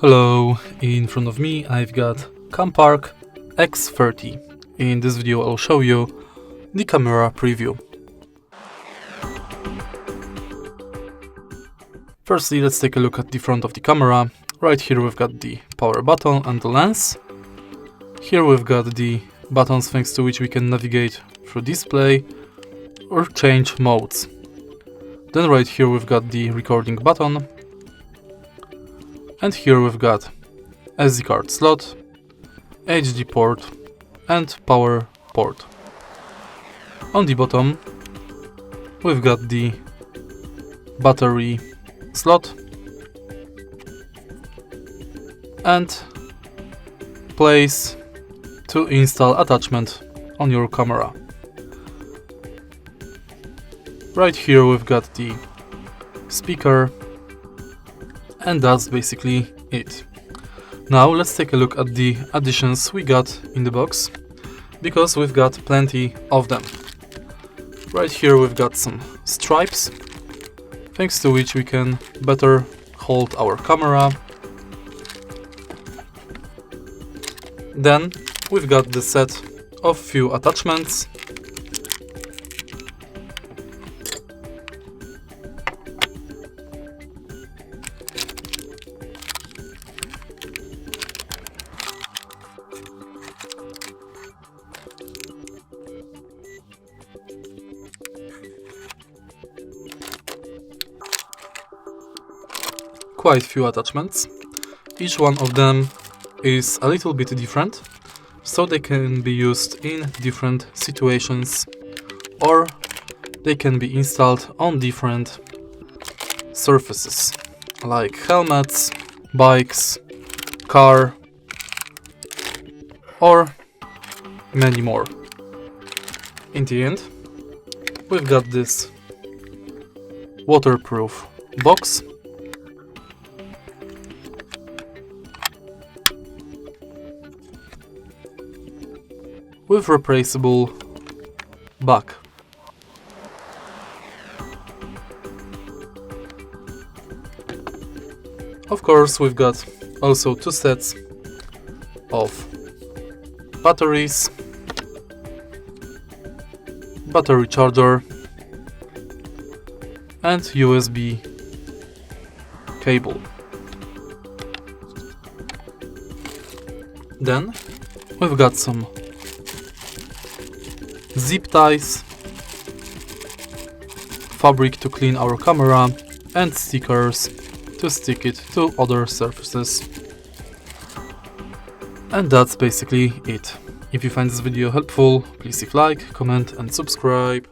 Hello, in front of me I've got Campark X30. In this video I'll show you the camera preview. Firstly, let's take a look at the front of the camera. Right here we've got the power button and the lens. Here we've got the buttons thanks to which we can navigate through display or change modes. Then right here we've got the recording button. And here we've got SD card slot, HD port and power port. On the bottom we've got the battery slot and place to install attachment on your camera. Right here we've got the speaker, and that's basically it. Now let's take a look at the additions we got in the box, because we've got plenty of them. Right here we've got some stripes, thanks to which we can better hold our camera. Then we've got the set of few attachments. Quite few attachments. Each one of them is a little bit different, so they can be used in different situations, or they can be installed on different surfaces like helmets, bikes, car, or many more. In the end, we've got this waterproof box with replaceable back. Of course, we've got also two sets of batteries, battery charger and USB cable. Then we've got some zip ties, fabric to clean our camera, and stickers to stick it to other surfaces. And that's basically it. If you find this video helpful, please leave a like, comment and subscribe.